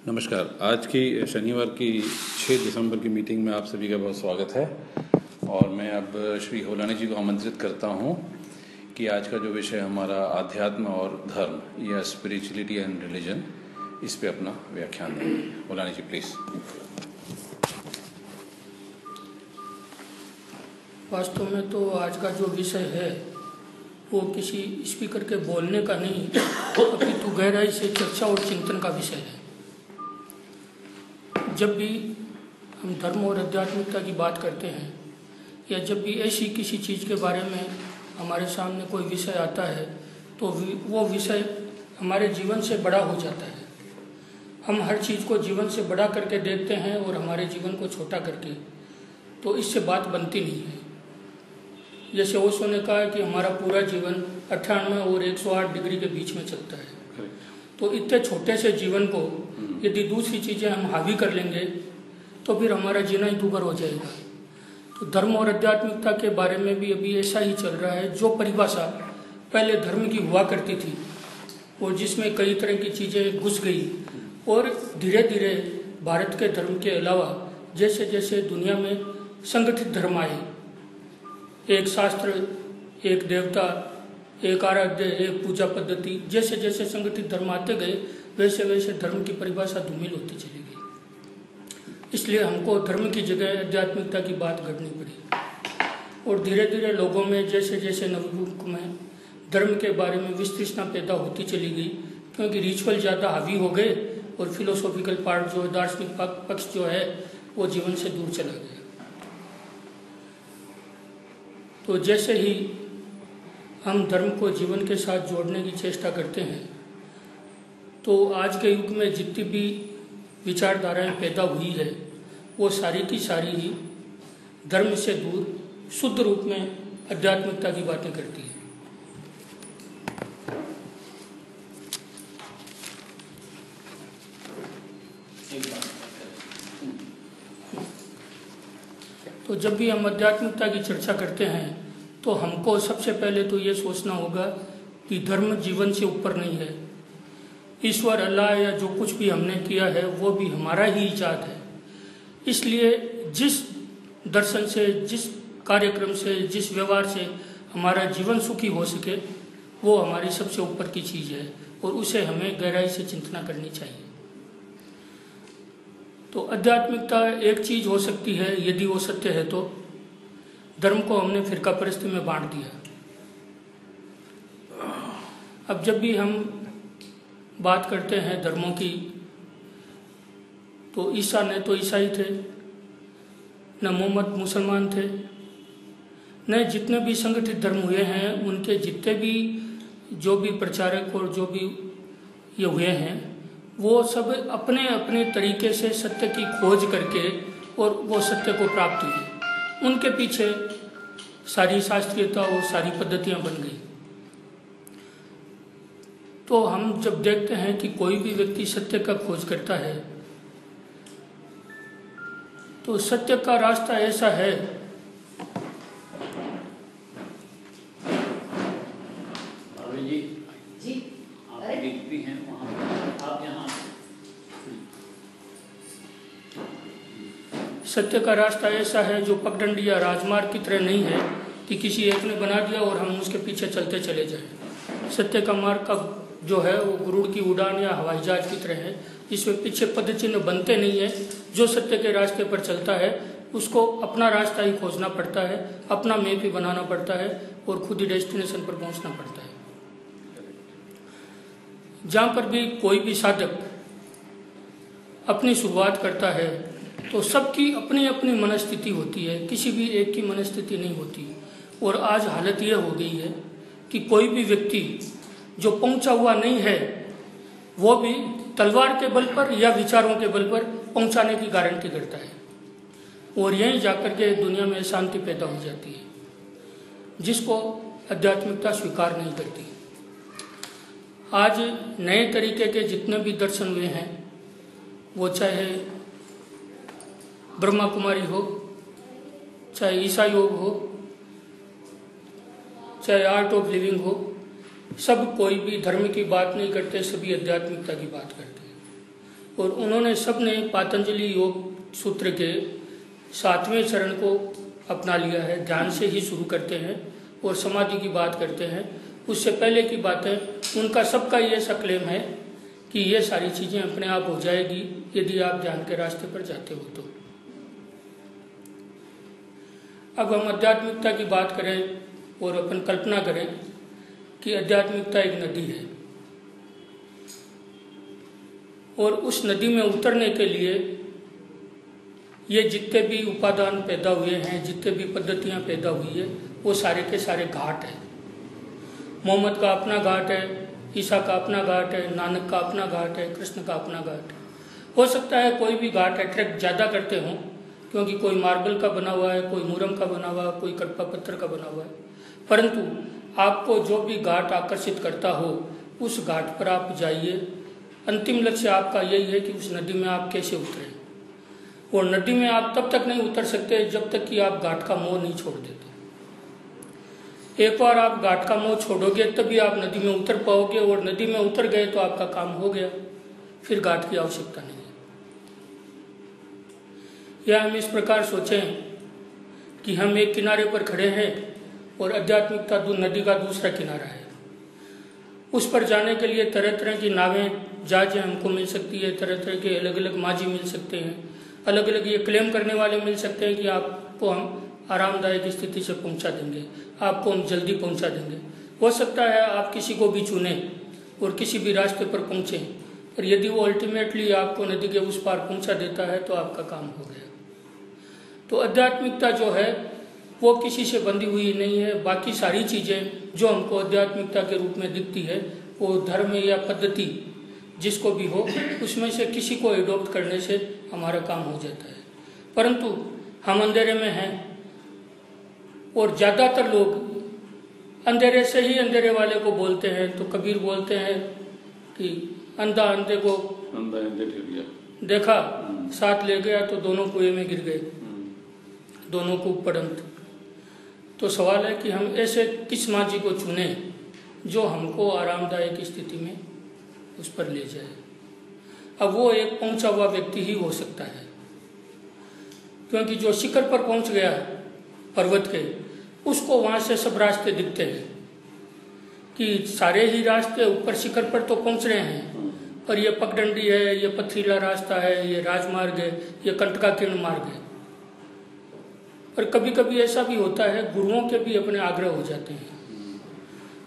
नमस्कार। आज की शनिवार की 6 दिसंबर की मीटिंग में आप सभी का बहुत स्वागत है और मैं अब श्री होलानी जी को आमंत्रित करता हूं कि आज का जो विषय हमारा आध्यात्म और धर्म या स्पिरिचुअलिटी एंड रिलीजन, इस पे अपना व्याख्यान देंगे। होलानी जी प्लीज। वास्तव में तो आज का जो विषय है वो किसी स्पीकर के बोलने का नहीं, अपितु गहराई से चर्चा और चिंतन का विषय है। जब भी हम धर्म और आध्यात्मिकता की बात करते हैं या जब भी ऐसी किसी चीज़ के बारे में हमारे सामने कोई विषय आता है तो वो विषय हमारे जीवन से बड़ा हो जाता है। हम हर चीज़ को जीवन से बड़ा करके देखते हैं और हमारे जीवन को छोटा करके, तो इससे बात बनती नहीं है। जैसे ओशो ने कहा है कि हमारा पूरा जीवन 98 और 108 डिग्री के बीच में चलता है, तो इतने छोटे से जीवन को यदि दूसरी चीज़ें हम हावी कर लेंगे तो फिर हमारा जीना ही दुभर हो जाएगा। तो धर्म और आध्यात्मिकता के बारे में भी अभी ऐसा ही चल रहा है। जो परिभाषा पहले धर्म की हुआ करती थी और जिसमें कई तरह की चीज़ें घुस गई, और धीरे धीरे भारत के धर्म के अलावा जैसे जैसे दुनिया में संगठित धर्म आए, एक शास्त्र, एक देवता, एक आराध्य, एक पूजा पद्धति, जैसे जैसे संगठित धर्म आते गए वैसे वैसे धर्म की परिभाषा धूमिल होती चली गई। इसलिए हमको धर्म की जगह आध्यात्मिकता की बात करनी पड़ी और धीरे धीरे लोगों में जैसे जैसे नवयुग में धर्म के बारे में विस्तृष्णा पैदा होती चली गई, क्योंकि रिचुअल ज़्यादा हावी हो गए और फिलोसॉफिकल पार्ट जो दार्शनिक पक्ष जो है वो जीवन से दूर चला गया। तो जैसे ही हम धर्म को जीवन के साथ जोड़ने की चेष्टा करते हैं तो आज के युग में जितनी भी विचारधाराएं पैदा हुई है वो सारी की सारी ही धर्म से दूर शुद्ध रूप में आध्यात्मिकता की बातें करती है। तो जब भी हम आध्यात्मिकता की चर्चा करते हैं तो हमको सबसे पहले तो ये सोचना होगा कि धर्म जीवन से ऊपर नहीं है। ईश्वर, अल्लाह या जो कुछ भी हमने किया है वो भी हमारा ही इजाद है। इसलिए जिस दर्शन से, जिस कार्यक्रम से, जिस व्यवहार से हमारा जीवन सुखी हो सके वो हमारी सबसे ऊपर की चीज़ है और उसे हमें गहराई से चिंतना करनी चाहिए। तो आध्यात्मिकता एक चीज़ हो सकती है यदि वो सत्य है तो। धर्म को हमने फिरका परस्ती में बांट दिया। अब जब भी हम बात करते हैं धर्मों की तो ईसा ने तो ईसाई थे, न मोहम्मद मुसलमान थे, न जितने भी संगठित धर्म हुए हैं उनके जितने भी जो भी प्रचारक और जो भी ये हुए हैं वो सब अपने अपने तरीके से सत्य की खोज करके और वो सत्य को प्राप्त हुए। उनके पीछे सारी शास्त्रीयता और सारी पद्धतियां बन गई। तो हम जब देखते हैं कि कोई भी व्यक्ति सत्य का खोज करता है तो सत्य का रास्ता ऐसा है सत्य का रास्ता ऐसा है जो पगडंडी या राजमार्ग की तरह नहीं है कि किसी एक ने बना दिया और हम उसके पीछे चलते चले जाएं। सत्य का मार्ग का जो है वो गुरुड़ की उड़ान या हवाई जहाज की तरह है, जिसमें पीछे पद चिन्ह बनते नहीं है। जो सत्य के रास्ते पर चलता है उसको अपना रास्ता ही खोजना पड़ता है, अपना मैप ही बनाना पड़ता है और खुद ही डेस्टिनेशन पर पहुंचना पड़ता है। जहाँ पर भी कोई भी साधक अपनी शुरुआत करता है तो सबकी अपनी अपनी मनस्थिति होती है, किसी भी एक की मनस्थिति नहीं होती। और आज हालत यह हो गई है कि कोई भी व्यक्ति जो पहुंचा हुआ नहीं है वो भी तलवार के बल पर या विचारों के बल पर पहुंचाने की गारंटी करता है और यहीं जाकर के दुनिया में शांति पैदा हो जाती है, जिसको आध्यात्मिकता स्वीकार नहीं करती। आज नए तरीके के जितने भी दर्शन हुए हैं, वो चाहे ब्रह्मा कुमारी हो, चाहे ईसा योग हो, चाहे आर्ट ऑफ लिविंग हो, सब कोई भी धर्म की बात नहीं करते, सभी आध्यात्मिकता की बात करते हैं। और उन्होंने सबने पतंजलि योग सूत्र के 7वें चरण को अपना लिया है। ध्यान से ही शुरू करते हैं और समाधि की बात करते हैं। उससे पहले की बातें उनका सबका ये सा क्लेम है कि ये सारी चीज़ें अपने आप हो जाएगी यदि आप ध्यान के रास्ते पर जाते हो तो। अब हम आध्यात्मिकता की बात करें और अपन कल्पना करें कि आध्यात्मिकता एक नदी है और उस नदी में उतरने के लिए ये जितने भी उपादान पैदा हुए हैं, जितने भी पद्धतियां पैदा हुई है, वो सारे के सारे घाट हैं। मोहम्मद का अपना घाट है, ईसा का अपना घाट है, नानक का अपना घाट है, कृष्ण का अपना घाट है। हो सकता है कोई भी घाट अट्रैक्ट ज़्यादा करते हों, क्योंकि कोई मार्बल का बना हुआ है, कोई मुरम का बना हुआ है, कोई कड़पा पत्थर का बना हुआ है। परंतु आपको जो भी घाट आकर्षित करता हो उस घाट पर आप जाइए। अंतिम लक्ष्य आपका यही है कि उस नदी में आप कैसे उतरें। और नदी में आप तब तक नहीं उतर सकते जब तक कि आप घाट का मोह नहीं छोड़ देते। एक बार आप घाट का मोह छोड़ोगे तभी आप नदी में उतर पाओगे, और नदी में उतर गए तो आपका काम हो गया, फिर घाट की आवश्यकता नहीं है। या हम इस प्रकार सोचें कि हम एक किनारे पर खड़े हैं और आध्यात्मिकता नदी का दूसरा किनारा है। उस पर जाने के लिए तरह तरह की नावें, जहाजें हमको मिल सकती है, तरह तरह के अलग अलग माझी मिल सकते हैं, अलग अलग ये क्लेम करने वाले मिल सकते हैं कि आपको हम आरामदायक स्थिति से पहुंचा देंगे, आपको हम जल्दी पहुंचा देंगे। हो सकता है आप किसी को भी चुने और किसी भी रास्ते पर पहुंचे, और यदि वो अल्टीमेटली आपको नदी के उस पार पहुंचा देता है तो आपका काम हो गया। तो आध्यात्मिकता जो है वो किसी से बंधी हुई नहीं है। बाकी सारी चीज़ें जो हमको आध्यात्मिकता के रूप में दिखती है वो धर्म या पद्धति जिसको भी हो, उसमें से किसी को एडॉप्ट करने से हमारा काम हो जाता है। परंतु हम अंधेरे में हैं और ज़्यादातर लोग अंधेरे से ही अंधेरे वाले को बोलते हैं। तो कबीर बोलते हैं कि अंधा अंधे को देखा, साथ ले गया तो दोनों कुएं में गिर गए, दोनों को पड़ंत। तो सवाल है कि हम ऐसे किस माझी को चुने जो हमको आरामदायक स्थिति में उस पर ले जाए। अब वो एक पहुंचा हुआ व्यक्ति ही हो सकता है, क्योंकि जो शिखर पर पहुंच गया पर्वत के, उसको वहां से सब रास्ते दिखते हैं कि सारे ही रास्ते ऊपर शिखर पर तो पहुंच रहे हैं, पर ये पगडंडी है, ये पथरीला रास्ता है, ये राजमार्ग है, ये कंटकाकीर्ण मार्ग है। पर कभी कभी ऐसा भी होता है, गुरुओं के भी अपने आग्रह हो जाते हैं।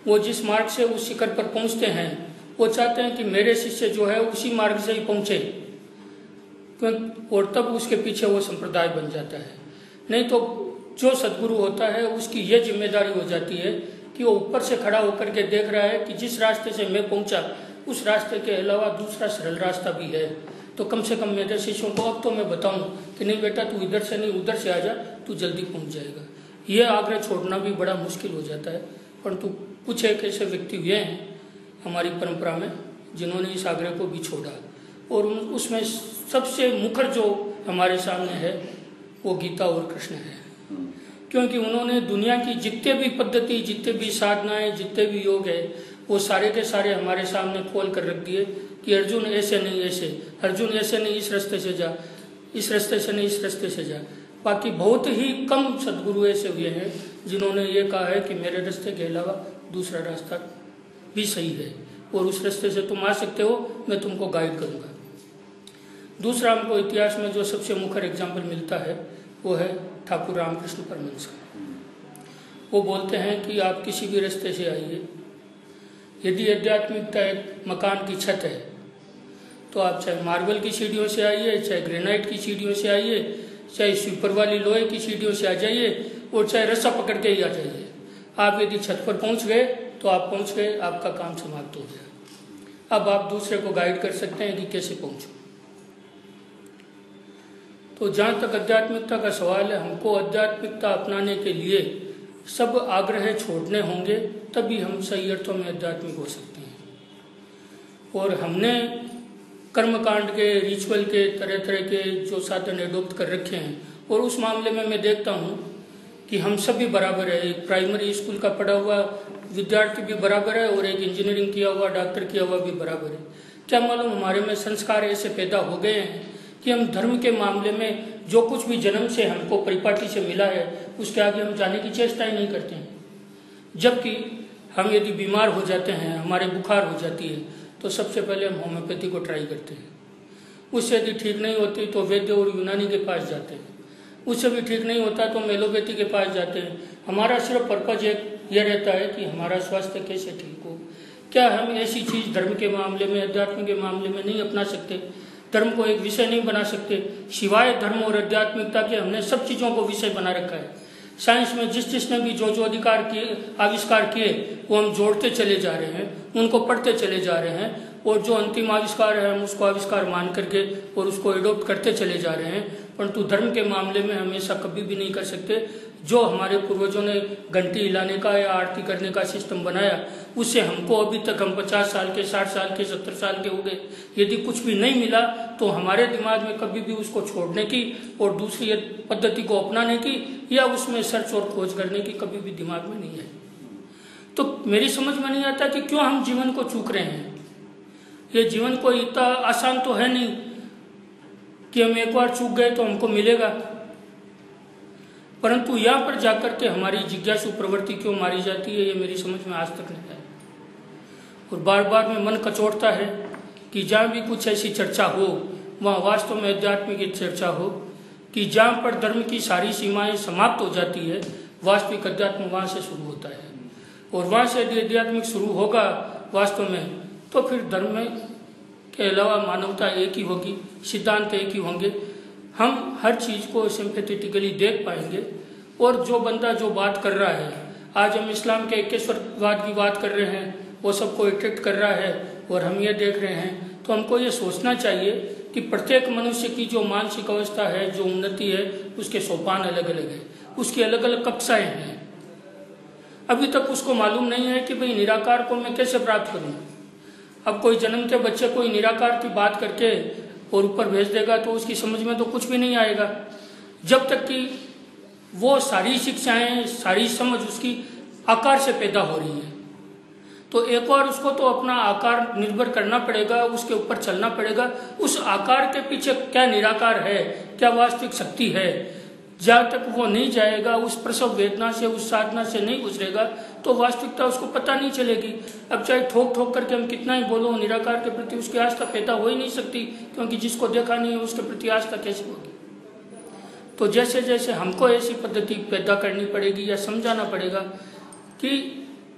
वो जिस मार्ग से उस शिखर पर पहुंचते हैं वो चाहते हैं कि मेरे शिष्य जो है उसी मार्ग से ही पहुंचे, और तब उसके पीछे वो संप्रदाय बन जाता है। नहीं तो जो सद्गुरु होता है उसकी ये जिम्मेदारी हो जाती है कि वो ऊपर से खड़ा होकर के देख रहा है कि जिस रास्ते से मैं पहुंचा उस रास्ते के अलावा दूसरा सरल रास्ता भी है। तो कम से कम मेरे शिष्यों को अब तो मैं बताऊं कि नहीं बेटा, तू इधर से नहीं उधर से आ जा, तू जल्दी पहुंच जाएगा। ये आग्रह छोड़ना भी बड़ा मुश्किल हो जाता है। परंतु कुछ एक ऐसे व्यक्ति हुए हैं हमारी परंपरा में जिन्होंने इस आग्रह को भी छोड़ा, और उसमें सबसे मुखर जो हमारे सामने है वो गीता और कृष्ण है। क्योंकि उन्होंने दुनिया की जितने भी पद्धति, जितने भी साधनाएं, जितने भी योग है, वो सारे के सारे हमारे सामने खोल कर रख दिए कि अर्जुन ऐसे नहीं ऐसे, अर्जुन ऐसे नहीं इस रास्ते से जा, इस रास्ते से नहीं इस रास्ते से जा। बाकी बहुत ही कम सदगुरु ऐसे हुए हैं जिन्होंने ये कहा है कि मेरे रास्ते के अलावा दूसरा रास्ता भी सही है और उस रास्ते से तुम आ सकते हो, मैं तुमको गाइड करूँगा। दूसरा हमको इतिहास में जो सबसे मुखर एग्जाम्पल मिलता है वो है ठाकुर रामकृष्ण परमहंस का। वो बोलते हैं कि आप किसी भी रास्ते से आइए, यदि आध्यात्मिकता एक मकान की छत है तो आप चाहे मार्बल की सीढ़ियों से आइए, चाहे ग्रेनाइट की सीढ़ियों से आइए, चाहे स्वीपर वाली लोहे की सीढ़ियों से आ जाइए, और चाहे रस्सा पकड़ के ही आ जाइए। आप यदि छत पर पहुंच गए तो आप पहुंच गए, आपका काम समाप्त हो गया। अब आप दूसरे को गाइड कर सकते हैं कि कैसे पहुंचो। तो जहाँ तक आध्यात्मिकता का सवाल है, हमको आध्यात्मिकता अपनाने के लिए सब आग्रह छोड़ने होंगे, तभी हम सही अर्थों में आध्यात्मिक हो सकते हैं। और हमने कर्मकांड के, रिचुअल के, तरह तरह के जो साधन एडॉप्ट कर रखे हैं, और उस मामले में मैं देखता हूँ कि हम सब भी बराबर है। एक प्राइमरी स्कूल का पढ़ा हुआ विद्यार्थी भी बराबर है और एक इंजीनियरिंग किया हुआ, डॉक्टर किया हुआ भी बराबर है। क्या मालूम हमारे में संस्कार ऐसे पैदा हो गए हैं कि हम धर्म के मामले में जो कुछ भी जन्म से हमको परिपाटी से मिला है उसके आगे हम जाने की चेष्टा ही नहीं करते हैं। जबकि हम यदि बीमार हो जाते हैं, हमारे बुखार हो जाती है, तो सबसे पहले हम होम्योपैथी को ट्राई करते हैं। उससे यदि ठीक नहीं होती तो वैद्य और यूनानी के पास जाते हैं। उससे भी ठीक नहीं होता तो हम एलोपैथी के पास जाते हैं। हमारा सिर्फ पर्पज यह रहता है कि हमारा स्वास्थ्य कैसे ठीक हो। क्या हम ऐसी चीज़ धर्म के मामले में, अध्यात्म के मामले में नहीं अपना सकते? धर्म को एक विषय नहीं बना सकते? सिवाय धर्म और आध्यात्मिकता के हमने सब चीज़ों को विषय बना रखा है। साइंस में जिसने भी जो अधिकार किए, आविष्कार किए, वो हम जोड़ते चले जा रहे हैं, उनको पढ़ते चले जा रहे हैं, और जो अंतिम आविष्कार है हम उसको आविष्कार मान करके और उसको एडोप्ट करते चले जा रहे हैं। परंतु धर्म के मामले में हम ऐसा कभी भी नहीं कर सकते। जो हमारे पूर्वजों ने घंटी हिलाने का या आरती करने का सिस्टम बनाया, उससे हमको अभी तक, हम 50 साल के, 60 साल के, 70 साल के हो गए, यदि कुछ भी नहीं मिला तो हमारे दिमाग में कभी भी उसको छोड़ने की और दूसरी पद्धति को अपनाने की या उसमें सर्च और खोज करने की कभी भी दिमाग में नहीं है। तो मेरी समझ में नहीं आता कि क्यों हम जीवन को चूक रहे हैं। ये जीवन को इतना आसान तो है नहीं कि हम एक बार चूक गए तो हमको मिलेगा। परंतु यहाँ पर जाकर के हमारी जिज्ञासु प्रवृत्ति क्यों मारी जाती है, ये मेरी समझ में आज तक नहीं आई। और बार बार में मन कचोटता है कि जहाँ भी कुछ ऐसी चर्चा हो वहाँ वास्तव में अध्यात्म की चर्चा हो, कि जहाँ पर धर्म की सारी सीमाएं समाप्त हो जाती है, वास्तविक अध्यात्म वहाँ से शुरू होता है। और वहाँ से यदि अध्यात्मिक शुरू होगा वास्तव में, तो फिर धर्म में के अलावा मानवता एक ही होगी, सिद्धांत एक ही होंगे। हम हर चीज़ को सिंपैथेटिकली देख पाएंगे। और जो बंदा जो बात कर रहा है, आज हम इस्लाम के एकेश्वरवाद की बात कर रहे हैं, वो सबको अट्रैक्ट कर रहा है और हम ये देख रहे हैं, तो हमको ये सोचना चाहिए कि प्रत्येक मनुष्य की जो मानसिक अवस्था है, जो उन्नति है, उसके सोपान अलग अलग है, उसकी अलग अलग कक्षाएं हैं। अभी तक उसको मालूम नहीं है कि भाई निराकार को मैं कैसे प्राप्त करूं। अब कोई जन्मते बच्चे कोई निराकार की बात करके और ऊपर भेज देगा तो उसकी समझ में तो कुछ भी नहीं आएगा, जब तक कि वो सारी शिक्षाएं, सारी समझ उसकी आकार से पैदा हो रही है। तो एक बार उसको तो अपना आकार निर्भर करना पड़ेगा, उसके ऊपर चलना पड़ेगा। उस आकार के पीछे क्या निराकार है, क्या वास्तविक शक्ति है, जहाँ तक वो नहीं जाएगा, उस प्रसव वेदना से, उस साधना से नहीं गुजरेगा, तो वास्तविकता उसको पता नहीं चलेगी। अब चाहे ठोक ठोक करके हम कितना ही बोलो, निराकार के प्रति उसकी आस्था पैदा हो ही नहीं सकती, क्योंकि जिसको देखा नहीं है उसके प्रति आस्था कैसे होगी। तो जैसे जैसे हमको ऐसी पद्धति पैदा करनी पड़ेगी या समझाना पड़ेगा कि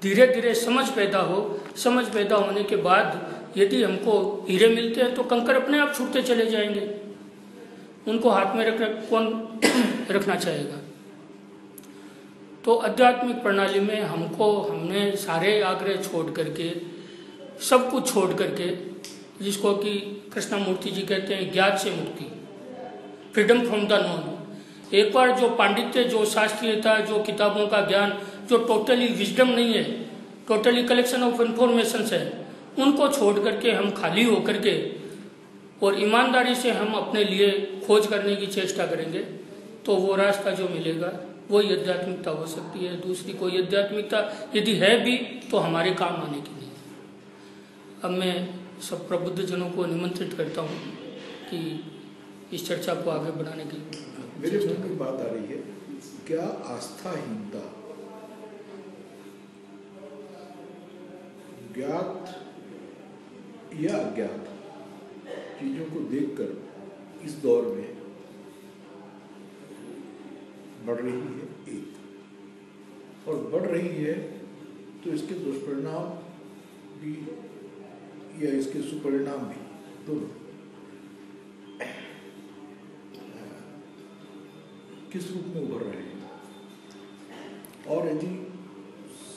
धीरे धीरे समझ पैदा हो। समझ पैदा होने के बाद यदि हमको हीरे मिलते हैं तो कंकर अपने आप छूटते चले जाएंगे। उनको हाथ में कौन रखना चाहेगा। तो आध्यात्मिक प्रणाली में हमने सारे आग्रह छोड़ करके, सब कुछ छोड़ करके, जिसको कि कृष्णमूर्ति जी कहते हैं ज्ञात से मुक्ति, फ्रीडम फ्रॉम द नोन। एक बार जो पांडित्य, जो शास्त्रीयता, जो किताबों का ज्ञान, जो टोटली विजडम नहीं है, टोटली कलेक्शन ऑफ इंफॉर्मेशन है, उनको छोड़ करके हम खाली होकर के और ईमानदारी से हम अपने लिए खोज करने की चेष्टा करेंगे, तो वो रास्ता जो मिलेगा वही आध्यात्मिकता हो सकती है। दूसरी कोई आध्यात्मिकता यदि है भी तो हमारे काम आने की नहीं। अब मैं सब प्रबुद्ध जनों को निमंत्रित करता हूँ कि इस चर्चा को आगे बढ़ाने की मेरे मन में बात आ रही है, क्या आस्थाहीनता ज्ञात या अज्ञात चीजों को देखकर इस दौर में बढ़ रही है एक, और बढ़ रही है तो इसके दुष्परिणाम भी या इसके सुपरिणाम भी दोनों किस रूप में उभर रहे हैं। और यदि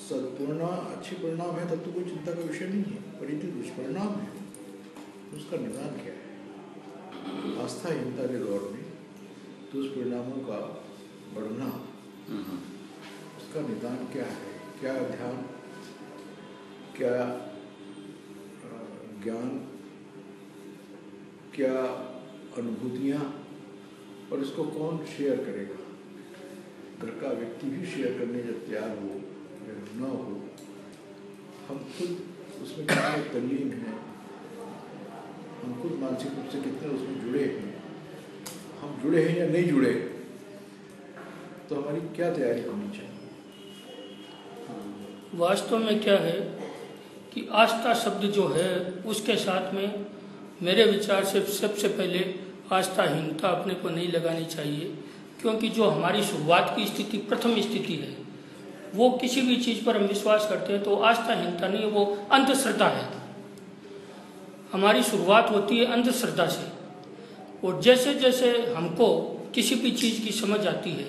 सत्परिणाम अच्छे परिणाम है तब तो कोई चिंता का विषय नहीं है, पर यदि दुष्परिणाम है तो उसका निदान क्या है। आस्थाहीनता के दौर में दुष्परिणामों का बढ़ना, उसका निदान क्या है। क्या ध्यान, क्या ज्ञान, क्या अनुभूतियाँ, और इसको कौन शेयर करेगा। घर का व्यक्ति भी शेयर करने जब तैयार हो या न हो, हम खुद उसमें कितने तल्लीन हैं, हम खुद मानसिक रूप से कितने उसमें जुड़े हैं, हम जुड़े हैं या नहीं जुड़े, तो हमारी क्या तैयारी होनी चाहिए? वास्तव में क्या है कि आस्था शब्द जो है उसके साथ में मेरे विचार से सबसे पहले आस्थाहीनता अपने को नहीं लगानी चाहिए, क्योंकि जो हमारी शुरुआत की स्थिति, प्रथम स्थिति है, वो किसी भी चीज़ पर हम विश्वास करते हैं तो आस्थाहीनता नहीं, वो अंधश्रद्धा है। हमारी शुरुआत होती है अंधश्रद्धा से, और जैसे जैसे हमको किसी भी चीज़ की समझ आती है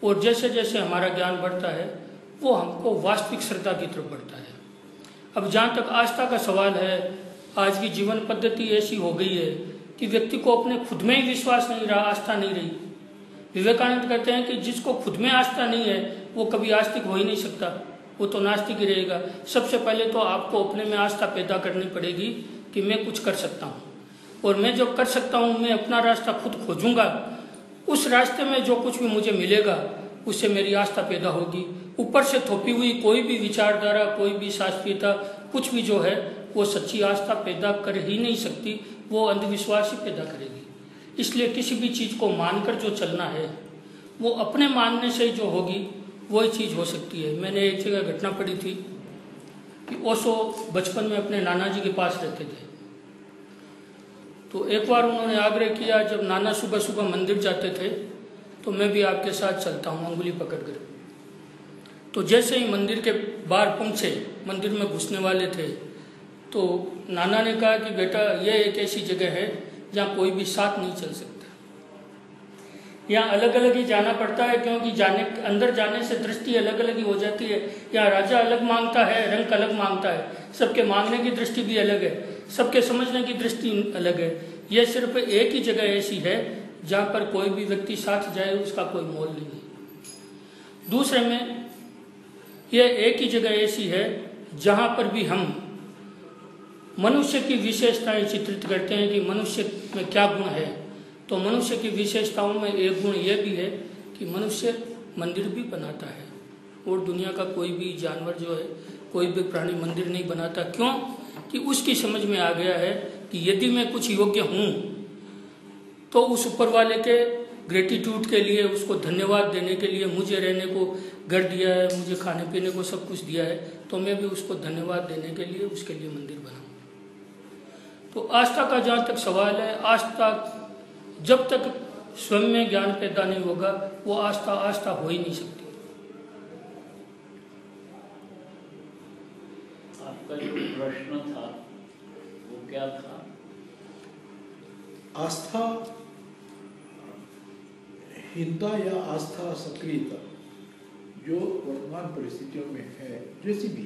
और जैसे जैसे हमारा ज्ञान बढ़ता है वो हमको वास्तविक श्रद्धा की तरफ बढ़ता है। अब जहाँ तक आस्था का सवाल है, आज की जीवन पद्धति ऐसी हो गई है कि व्यक्ति को अपने खुद में ही विश्वास नहीं रहा, आस्था नहीं रही। विवेकानंद कहते हैं कि जिसको खुद में आस्था नहीं है वो कभी आस्तिक हो ही नहीं सकता, वो तो नास्तिक ही रहेगा। सबसे पहले तो आपको अपने में आस्था पैदा करनी पड़ेगी कि मैं कुछ कर सकता हूँ, और मैं जब कर सकता हूँ मैं अपना रास्ता खुद खोजूंगा, उस रास्ते में जो कुछ भी मुझे मिलेगा उससे मेरी आस्था पैदा होगी। ऊपर से थोपी हुई कोई भी विचारधारा, कोई भी शास्त्रीयता, कुछ भी जो है वो सच्ची आस्था पैदा कर ही नहीं सकती, वो अंधविश्वास ही पैदा करेगी। इसलिए किसी भी चीज़ को मानकर जो चलना है वो अपने मानने से जो होगी वही चीज़ हो सकती है। मैंने एक जगह घटना पढ़ी थी कि ओशो बचपन में अपने नाना जी के पास रहते थे, तो एक बार उन्होंने आग्रह किया, जब नाना सुबह सुबह मंदिर जाते थे तो मैं भी आपके साथ चलता हूँ अंगुली पकड़कर। तो जैसे ही मंदिर के बाहर पहुँचे, मंदिर में घुसने वाले थे, तो नाना ने कहा कि बेटा ये एक ऐसी जगह है जहाँ कोई भी साथ नहीं चल सकता, यहाँ अलग अलग ही जाना पड़ता है, क्योंकि अंदर जाने से दृष्टि अलग अलग ही हो जाती है। यहाँ राजा अलग मांगता है, रंक अलग मांगता है, सबके मांगने की दृष्टि भी अलग है, सबके समझने की दृष्टि अलग है। यह सिर्फ एक ही जगह ऐसी है जहाँ पर कोई भी व्यक्ति साथ जाए उसका कोई मोल नहीं है। दूसरे में यह एक ही जगह ऐसी है जहाँ पर भी हम मनुष्य की विशेषताएं चित्रित करते हैं कि मनुष्य में क्या गुण है, तो मनुष्य की विशेषताओं में एक गुण यह भी है कि मनुष्य मंदिर भी बनाता है, और दुनिया का कोई भी जानवर जो है, कोई भी प्राणी मंदिर नहीं बनाता। क्यों? कि उसकी समझ में आ गया है कि यदि मैं कुछ योग्य हूँ तो उस ऊपर वाले के ग्रेटिट्यूड के लिए, उसको धन्यवाद देने के लिए, मुझे रहने को घर दिया है, मुझे खाने पीने को सब कुछ दिया है, तो मैं भी उसको धन्यवाद देने के लिए उसके लिए मंदिर बनाऊँ। तो आस्था का जहाँ तक सवाल है, आस्था जब तक स्वयं में ज्ञान पैदा नहीं होगा वो आस्था हो ही नहीं सकती। आपका जो प्रश्न था वो क्या था? आस्था हीनता या आस्था सक्रियता जो वर्तमान परिस्थितियों में है, जैसी भी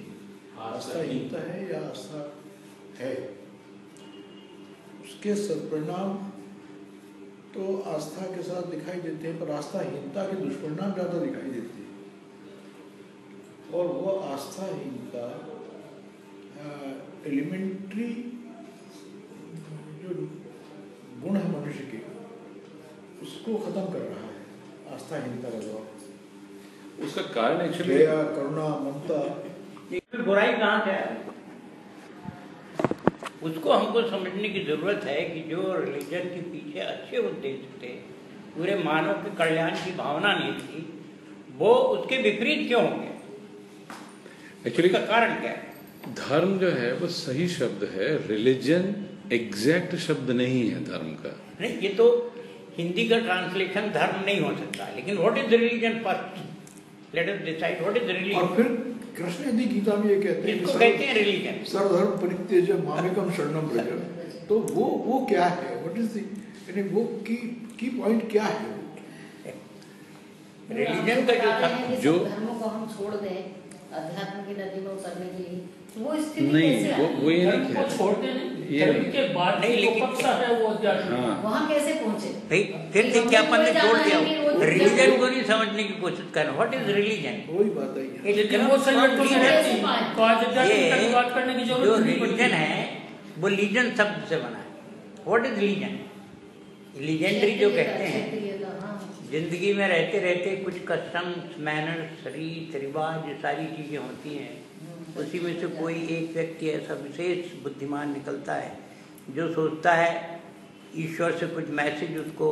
आस्था हीनता है या आस्था है, उसके सदपरिणाम तो आस्था के साथ दिखाई देते हैं, पर आस्थाहीनता के दुष्परिणाम ज़्यादा दिखाई देते हैं। और वो आस्थाहीनता एलिमेंट्री जो गुण है मनुष्य के, उसको खत्म कर रहा है आस्थाहीनता का दौर। उसका कारण एक्चुअली दया, करुणा, ममता, बुराई कहाँ से है उसको हमको समझने की जरूरत है कि जो रिलीजन के पीछे अच्छे उद्देश्य थे, पूरे मानव के कल्याण की भावना नहीं थी, वो उसके विपरीत क्यों हो गए? एक्चुअली का कारण क्या है? धर्म जो है वो सही शब्द है, रिलीजन एग्जैक्ट शब्द नहीं है धर्म का। नहीं, ये तो हिंदी का ट्रांसलेशन धर्म नहीं हो सकता, लेकिन what is religion first, let us decide what is religion. और फिर कृष्ण यदि गीता में ये कहते हैं, इसको कहते हैं रिलीजन। सर्वधर्म परित्यज्य मामेकम शरणम व्रज, तो वो क्या है, व्हाट इज यानी वो की पॉइंट क्या है? रिलीजन का जो धर्मों को हम छोड़ दें अध्यात्म की नदी में उतरने के लिए, वो स्थिति नहीं, कैसे आए? वो ये नहीं को छोड़ते नहीं, ये धर्म के बाद नहीं, जो लेकिन कक्षा है वो अध्यात्म। हाँ। वहाँ कैसे पहुँचे? भाई फिर से क्या अपन ने जोड़ दिया, रिलीजन को नहीं समझने की कोशिश कर। What is religion? वही बात है। लेकिन वो संयम तो नहीं रहती, तो आज अध्यात्म की बात करने की जो जरूरत नहीं रिलीजन पड़ती। है वो लीजन शब्द से बना है। What is legion? लीजेंडरी जो कहते हैं, जिंदगी में रहते रहते कुछ कस्टम्स, मैनर्स, रीत रिवाज, सारी चीजें होती हैं, उसी में से कोई एक व्यक्ति ऐसा विशेष बुद्धिमान निकलता है जो सोचता है ईश्वर से कुछ मैसेज उसको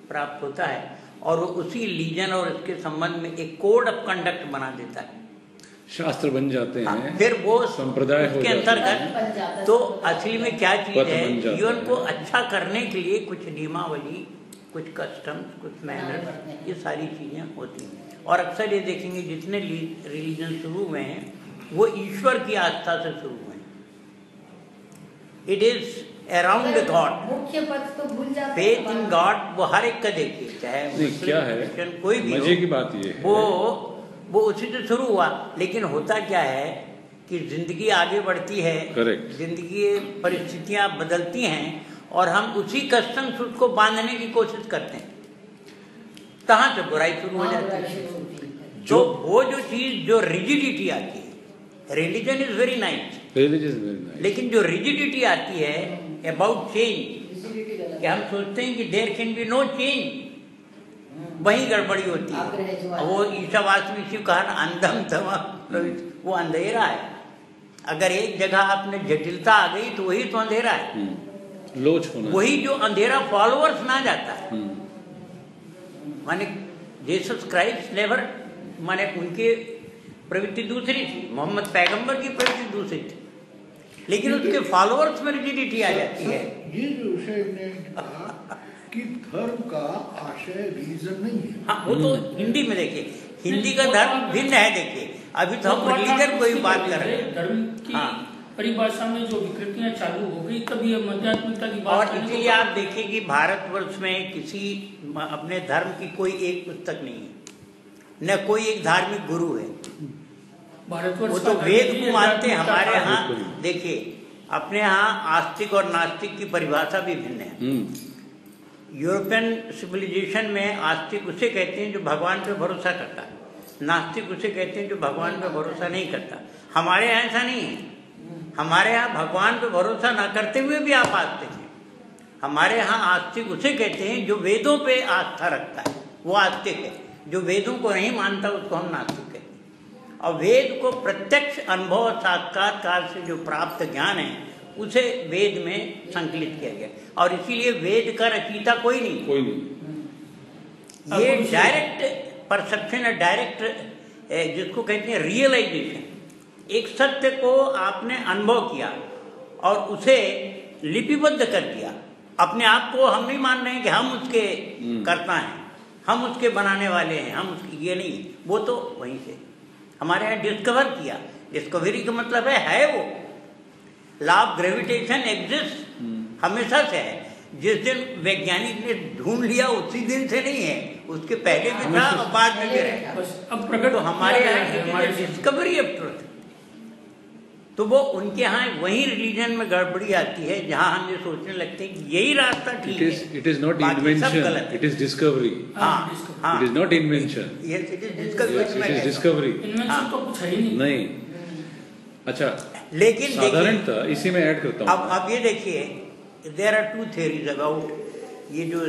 प्राप्त होता है और वो उसी रिलीजन और इसके संबंध में एक कोड ऑफ कंडक्ट बना देता है, शास्त्र बन जाते हैं, फिर वो संप्रदाय हो उसके अंतर्गत। तो असली में क्या चीज है, जीवन को अच्छा करने के लिए कुछ नियमावली, कुछ कस्टम्स, कुछ मैनर, ये सारी चीजें होती हैं। और अक्सर ये देखेंगे जितने रिलीजन शुरू हुए हैं वो ईश्वर की आस्था से शुरू हुए हैं। इट इज अराउंड गॉड, मुख्य पद तो भूल जाते हैं। फेथ इन गॉड वो हर एक का देखिए, चाहे क्या है कोई भी मजे की बात ये है, वो उसी से शुरू हुआ। लेकिन होता क्या है कि जिंदगी आगे बढ़ती है, जिंदगी परिस्थितियां बदलती हैं और हम उसी कस्टम से उसको बांधने की कोशिश करते हैं, तहां से बुराई शुरू हो जाती है। जो वो जो चीज जो रिजिडिटी आती है, रिलीजन इज वेरी नाइस, लेकिन जो रिजिडिटी आती है अबाउट चेंज, कि हम सोचते हैं कि there can be no change, वही गड़बड़ी होती है। वो ईशावास में शिव कहा अंधम तम, वो अंधेरा है। अगर एक जगह आपने जटिलता आ गई तो वही तो अंधेरा है, लोच होना, वही जो अंधेरा फॉलोअर्स ना जाता है। माने जीसस क्राइस्ट नेवर, माने उनकी प्रवृत्ति दूसरी थी, मोहम्मद पैगंबर की प्रवृत्ति दूसरी थी, लेकिन उसके फॉलोअर्स में रिजिडिटी आ जाती है। ये जो विषय ने कहा कि धर्म का आशय रीजन नहीं है। हाँ, वो तो हिंदी में देखिए, हिंदी का धर्म भिन्न है। देखिए अभी तो हम रिलीजन कोई बात कर रहे हैं, धर्म की परिभाषा में जो विकृतियां चालू हो गई तभी ये आध्यात्मिकता की बात। और इसीलिए आप देखिए कि भारतवर्ष में किसी अपने धर्म की कोई एक पुस्तक नहीं है, न कोई एक धार्मिक गुरु है। वो तो वेद को मानते हैं। हमारे यहाँ देखिए, अपने यहाँ आस्तिक और नास्तिक की परिभाषा भी भिन्न है। यूरोपियन सिविलाइजेशन में आस्तिक उसे कहते हैं जो भगवान पे भरोसा करता है, नास्तिक उसे कहते हैं जो भगवान पे भरोसा नहीं करता। हमारे यहाँ ऐसा नहीं है। हमारे यहाँ भगवान पे भरोसा ना करते हुए भी आप आस्तिक हैं। हमारे यहाँ आस्तिक उसे कहते हैं जो वेदों पे आस्था रखता है, वो आस्तिक है। जो वेदों को नहीं मानता उसको हम नास्तिक कहते हैं। और वेद को प्रत्यक्ष अनुभव साक्षात्कार से जो प्राप्त ज्ञान है उसे वेद में संकलित किया गया। और इसीलिए वेद का रचयिता कोई नहीं। ये डायरेक्ट परसेप्शन है, डायरेक्ट जिसको कहते हैं रियलाइजेशन। एक सत्य को आपने अनुभव किया और उसे लिपिबद्ध कर दिया। अपने आप को हम नहीं मान रहे हैं कि हम उसके कर्ता हैं, हम उसके बनाने वाले हैं, हम उसकी, ये नहीं। वो तो वहीं से हमारे यहाँ डिस्कवर किया। डिस्कवरी का मतलब है वो लॉ ऑफ ग्रेविटेशन एग्जिस्ट हमेशा से है। जिस दिन वैज्ञानिक ने ढूंढ लिया उसी दिन से नहीं है, उसके पहले भी था और बाद में भी रहेगा। अब प्रकट तो हमारे यहाँ डिस्कवरी ऑफ ट्रुथ, तो वो उनके यहाँ वही रिलीजन में गड़बड़ी आती है जहाँ हम ये सोचने लगते हैं कि यही रास्ता ठीक है। It is not invention, it is discovery. It is not invention, it is discovery. Invention तो कुछ है ही नहीं। अच्छा, लेकिन साधारणतः इसी में ऐड करता हूँ। अब ये देखिए, there are two theories about ये जो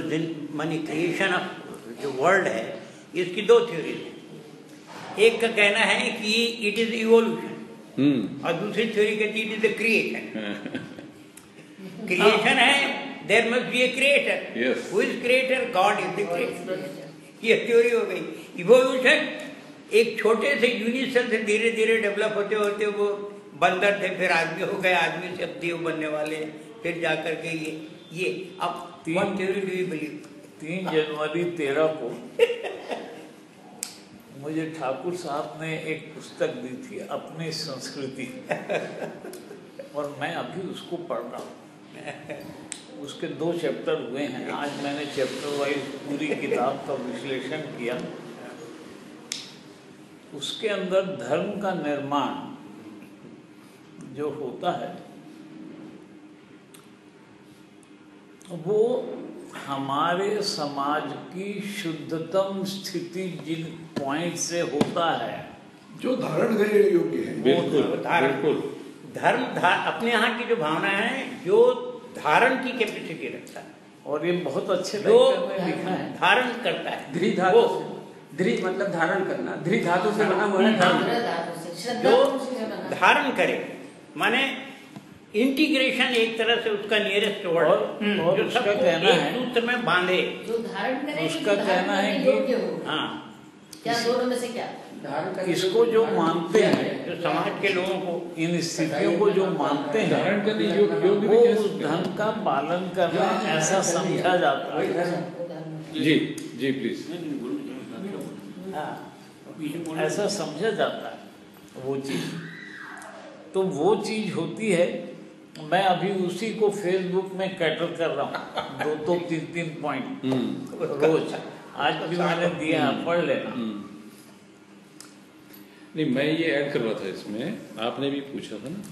मानी क्रिएशन ऑफ जो वर्ल्ड है, इसकी दो थ्योरीज हैं। एक का कहना है कि इट इज इवोल्यूशन, और दूसरी थ्योरी कहती है it is the creation. Creation है, there must be a creator. Who is creator? God is the creator. ये थ्योरी हो गई। इवोल्यूशन एक छोटे से यूनिट सेल से धीरे धीरे डेवलप होते होते वो बंदर थे, फिर आदमी हो गए, आदमी से अब देव बनने वाले, फिर जाकर के ये अब what theory do you believe? 3 जनवरी 13 को मुझे ठाकुर साहब ने एक पुस्तक दी थी, अपनी संस्कृति, और मैं अभी उसको पढ़ रहा हूँ। उसके 2 चैप्टर हुए हैं। आज मैंने चैप्टर वाइज पूरी किताब का विश्लेषण किया। उसके अंदर धर्म का निर्माण जो होता है वो हमारे समाज की शुद्धतम स्थिति जिन पॉइंट से होता है, जो धारण करने योग्य है। बिल्कुल। धर्म अपने यहाँ की जो भावना है, जो धारण की कैपेसिटी रखता है, और ये बहुत अच्छे जो लिखा है, धारण करता है। धृ धातु, धृ मतलब धारण करना, धृ धातु से बना हुआ है धर्म। जो धारण करे, माने इंटीग्रेशन एक तरह से उसका नियरेस्ट वर्ड, और जो उसका सबको कहना एक है, सूत्र में बांधे। जो धारण करे, उसका कहना है कि हाँ, क्या दोनों में से क्या धारण करने इसको जो मानते हैं, जो समाज के लोगों को इन स्थितियों को जो मानते हैं, धारण करने योग्य भी वो कह उस सकते हैं। धन का पालन करना ऐसा समझा जाता वही है। धर्म। जी जी प्लीज। हाँ, ऐसा समझा जाता है वो चीज। तो वो चीज होती है। मैं अभी उसी को फेसबुक में कैटर कर रहा हूँ, 2-3 पॉइंट रोज। आज भी मैंने दिया, पढ़ लेना। नहीं, मैं ये ऐड कर रहा था इसमें, आपने भी पूछा था ना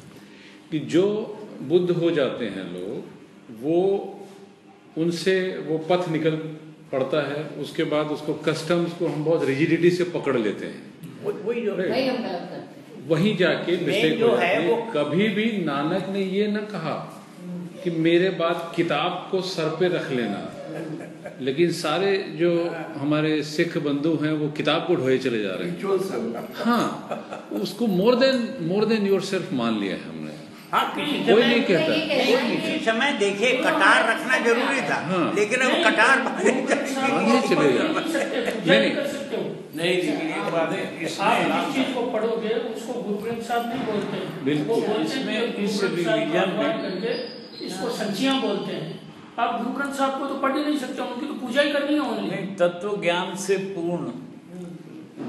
कि जो बुद्ध हो जाते हैं लोग, वो उनसे वो पथ निकल पड़ता है, उसके बाद उसको कस्टम्स को हम बहुत रिजिडिटी से पकड़ लेते हैं, वही जो वही हम गलत करते हैं। वहीं जाके मिस्टेक जो हो है जाती है। वो- कभी भी नानक ने ये न कहा कि मेरे बाद किताब को सर पे रख लेना, लेकिन सारे जो हमारे सिख बंधु हैं वो किताब को ढोए चले जा रहे हैं। हाँ, उसको मोर देन योरसेल्फ मान लिया है हमने। हाँ, किसी कोई समय नहीं कहता। नहीं, किसी समय देखे कटार रखना जरूरी था, हाँ। लेकिन अब कटार आगे चले जा। नहीं, कर सकते हो। नहीं, लेकिन एक बात है, आप इसमें जिस चीज को पढ़ोगे उसको गुरु ग्रंथ साहब नहीं बोलते हैं। बिल्कुल। वो बोलते हैं इसमें कि इस गुरु ग्रंथ साहब को religion में- अपवाद करके इसको संचियां बोलते हैं। आप गुरु ग्रंथ साहब को तो पढ़ ही नहीं सकते, उनकी तो पूजा ही करनी है उन्हें। नहीं, तत्व ज्ञान से पूर्ण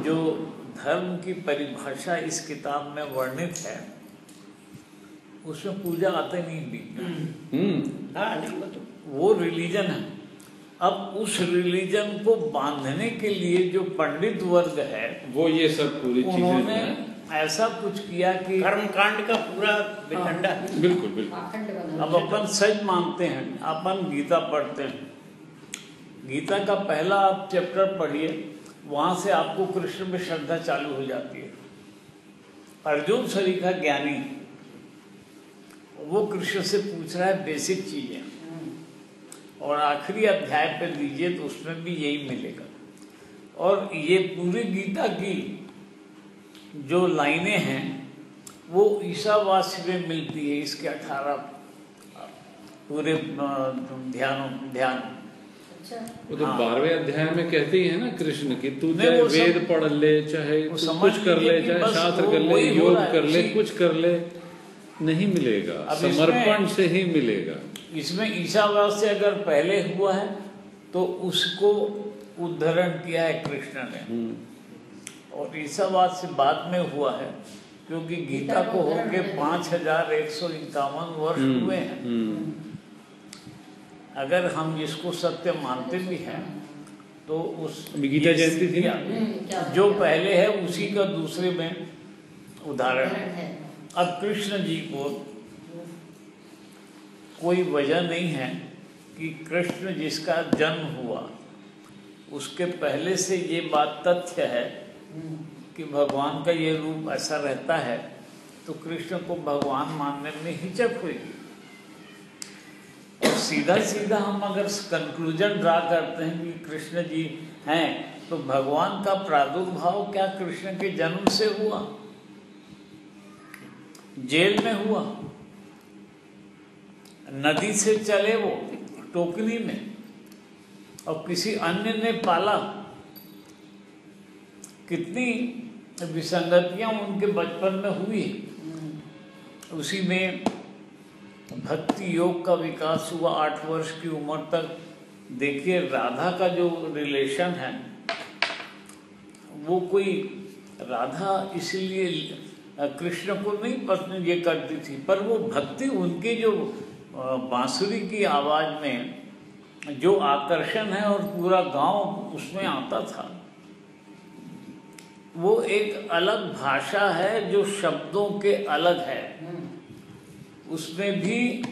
जो धर्म की परिभाषा इस किताब में वर्णित है, उसमें पूजा आते नहीं बीच। हाँ, नहीं, वो रिलीजन है। अब उस रिलीजन को बांधने के लिए जो पंडित वर्ग है, वो ये सब पूरी उन्होंने चीजें ऐसा कुछ किया कि कर्मकांड का पूरा वितंडा। बिल्कुल बिल्कुल। पाखंड बना। अब अपन सच मानते हैं, अपन गीता पढ़ते हैं। गीता का पहला आप चैप्टर पढ़िए, वहां से आपको कृष्ण में श्रद्धा चालू हो जाती है। अर्जुन सरीखा ज्ञानी, वो कृष्ण से पूछ रहा है बेसिक चीजें, और आखिरी अध्याय पे लीजिए तो उसमें भी यही मिलेगा। और ये पूरी गीता की जो लाइनें हैं वो ईसावास्य में मिलती है। इसके 18 पूरे ध्यान अच्छा, वो तो हाँ। 12वें अध्याय में कहते ही है ना कृष्ण की, तू नहीं, चाहे वो सब- वेद पढ़ ले, चाहे वो तू समझ कुछ कर ले, लीजिए कि चाहे बस शास्त्र वो कर ले, वही हो योग रहा है। कर ले, इसी- कुछ कर ले, नहीं मिलेगा। अब इसमें- समर्पण से ही मिलेगा। इसमें ईसावास्य अगर पहले हुआ है तो उसको उद्धरण किया है कृष्ण ने, और ईसावास्य बाद में हुआ है, क्योंकि गीता को होके 5151 वर्ष हुए हैं। अगर हम इसको सत्य मानते भी हैं तो उस अभी गीता जयंती थी ना? क्या जो पहले है उसी का दूसरे में उदाहरण है। है। अब कृष्ण जी को कोई वजह नहीं है कि कृष्ण जिसका जन्म हुआ उसके पहले से ये बात तथ्य है कि भगवान का ये रूप ऐसा रहता है, तो कृष्ण को भगवान मानने में हिचक हुई। और सीधा सीधा हम अगर कंक्लूजन ड्रा करते हैं कि कृष्ण जी हैं, तो भगवान का प्रादुर्भाव क्या कृष्ण के जन्म से हुआ? जेल में हुआ, नदी से चले वो टोकरी में, और किसी अन्य ने पाला। कितनी विसंगतियां उनके बचपन में हुई। उसी में भक्ति योग का विकास हुआ 8 वर्ष की उम्र तक। देखिए राधा का जो रिलेशन है, वो कोई राधा इसलिए कृष्ण को नहीं पसंद ये करती थी, पर वो भक्ति उनके जो बांसुरी की आवाज में जो आकर्षण है, और पूरा गांव उसमें आता था। वो एक अलग भाषा है जो शब्दों के अलग है। उसमें भी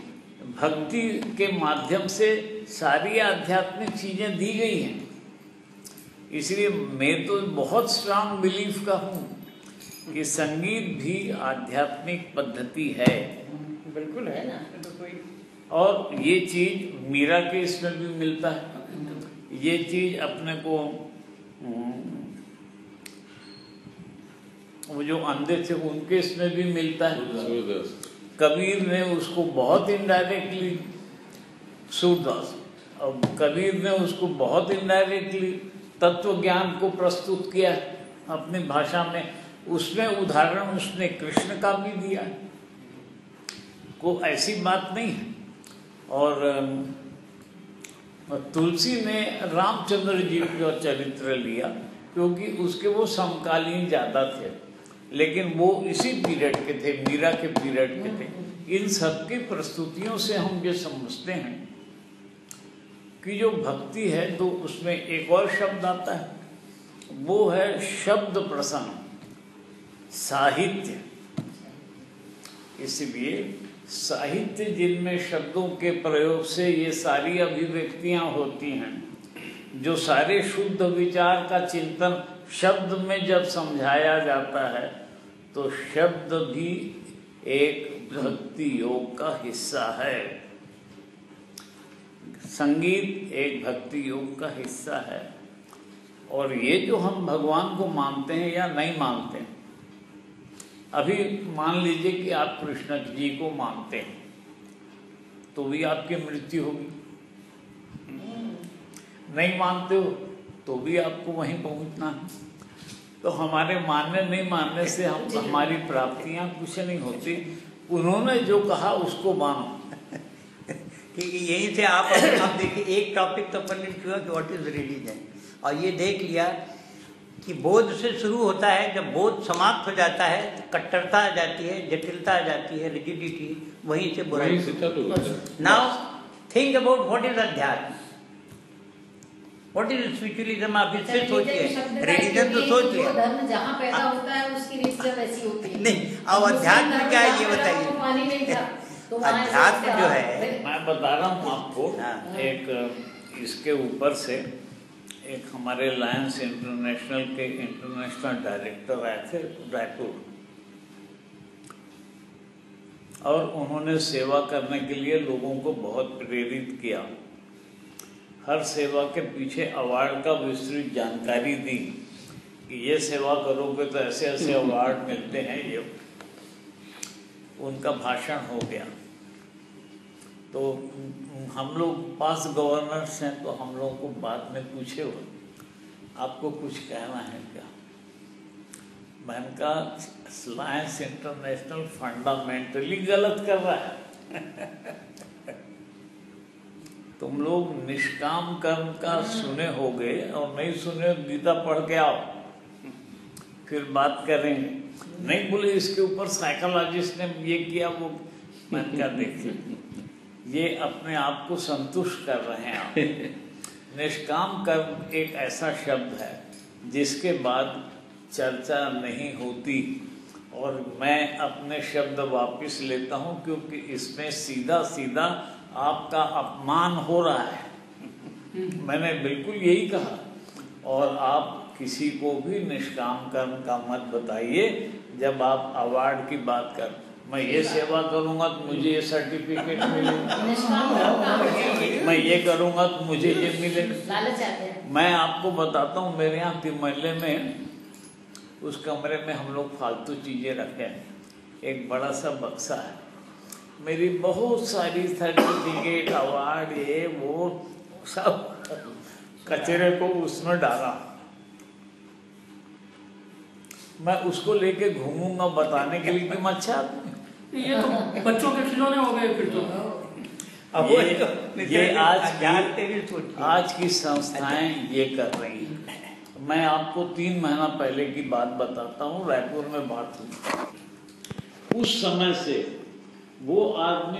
भक्ति के माध्यम से सारी आध्यात्मिक चीजें दी गई हैं। इसलिए मैं तो बहुत स्ट्रांग बिलीफ का हूँ कि संगीत भी आध्यात्मिक पद्धति है। बिल्कुल है ना। और ये चीज मीरा के इसमें भी मिलता है। ये चीज अपने को वो जो अंधे थे उनके इसमें भी मिलता है। कबीर ने उसको बहुत इनडायरेक्टली, सूरदास, और कबीर ने उसको बहुत इनडायरेक्टली तत्व ज्ञान को प्रस्तुत किया अपनी भाषा में। उसमें उदाहरण उसने कृष्ण का भी दिया, को ऐसी बात नहीं है। और तुलसी ने रामचंद्र जी का चरित्र लिया क्योंकि उसके वो समकालीन ज़्यादा थे, लेकिन वो इसी पीरियड के थे, मीरा के पीरियड के थे। इन सब की प्रस्तुतियों से हम ये समझते हैं कि जो भक्ति है तो उसमें एक और शब्द आता है, वो है शब्द प्रसंग, साहित्य। इसलिए साहित्य जिनमें शब्दों के प्रयोग से ये सारी अभिव्यक्तियां होती हैं, जो सारे शुद्ध विचार का चिंतन शब्द में जब समझाया जाता है तो शब्द भी एक भक्ति योग का हिस्सा है, संगीत एक भक्ति योग का हिस्सा है। और ये जो हम भगवान को मानते हैं या नहीं मानते हैं, अभी मान लीजिए कि आप कृष्ण जी को मानते हैं तो भी आपकी मृत्यु होगी, नहीं मानते हो तो भी आपको वहीं पहुंचना है। तो हमारे मानने नहीं मानने से हमारी प्राप्तियां कुछ नहीं होती। उन्होंने जो कहा उसको मानो। यहीं से आप देखिए, एक टॉपिक तो अपन ने छुआ कि व्हाट इज रिलीजन, और ये देख लिया कि बोध से शुरू होता है, जब बोध समाप्त हो जाता है कट्टरता आ जाती है, जटिलता आ जाती है, रिजिडिटी, वहीं से बुराई। Now think about what is अध्यात्म, व्हाट इज स्पिरिचुअलिज्म। आप इससे सोचिए, रिलीजन तो सोच लिया, धर्म जहाँ पैदा होता है उसकी रीत वैसी होती है। नहीं, अब अध्यात्म क्या है ये बताइए। अध्यात्म जो है, मैं बता रहा हूँ आपको, एक इसके ऊपर से एक हमारे लायंस इंटरनेशनल के इंटरनेशनल डायरेक्टर आए थे रायपुर, और उन्होंने सेवा करने के लिए लोगों को बहुत प्रेरित किया। हर सेवा के पीछे अवार्ड का विस्तृत जानकारी दी कि ये सेवा करोगे तो ऐसे ऐसे अवार्ड मिलते हैं। ये उनका भाषण हो गया तो हम लोग पास गवर्नर्स हैं, तो हम लोगों को बाद में पूछे हो आपको कुछ कहना है क्या। मैंने कहा लायंस इंटरनेशनल फंडामेंटली गलत कर रहा है। तुम लोग निष्काम कर्म का सुने होगे, और नहीं सुने गीता पढ़ के आओ फिर बात करेंगे। नहीं बोले इसके ऊपर साइकोलॉजिस्ट ने ये किया वो। मैंने कहा देखिए, ये अपने आप को संतुष्ट कर रहे हैं आप। निष्काम कर्म एक ऐसा शब्द है जिसके बाद चर्चा नहीं होती, और मैं अपने शब्द वापस लेता हूँ क्योंकि इसमें सीधा सीधा आपका अपमान हो रहा है। मैंने बिल्कुल यही कहा। और आप किसी को भी निष्काम कर्म का मत बताइए। जब आप अवार्ड की बात कर, मैं ये सेवा करूंगा तो मुझे ये सर्टिफिकेट मिलेगा, मैं ये करूंगा तो मुझे ये मिलेगा। मैं आपको बताता हूँ, मेरे यहाँ तिमल्ले में उस कमरे में हम लोग फालतू चीजें रखे हैं। एक बड़ा सा बक्सा है, मेरी बहुत सारी सर्टिफिकेट अवार्ड ये वो सब कचरे को उसमें डाला। मैं उसको लेके घूमूंगा बताने के लिए कि मैं अच्छा आदमी। ये तो बच्चों के खिलौने हो गए फिर तो। अब ये आज की संस्थाएं ये कर रही हैं। मैं आपको 3 महीना पहले की बात बताता हूँ, रायपुर में बात हुई। उस समय से वो आदमी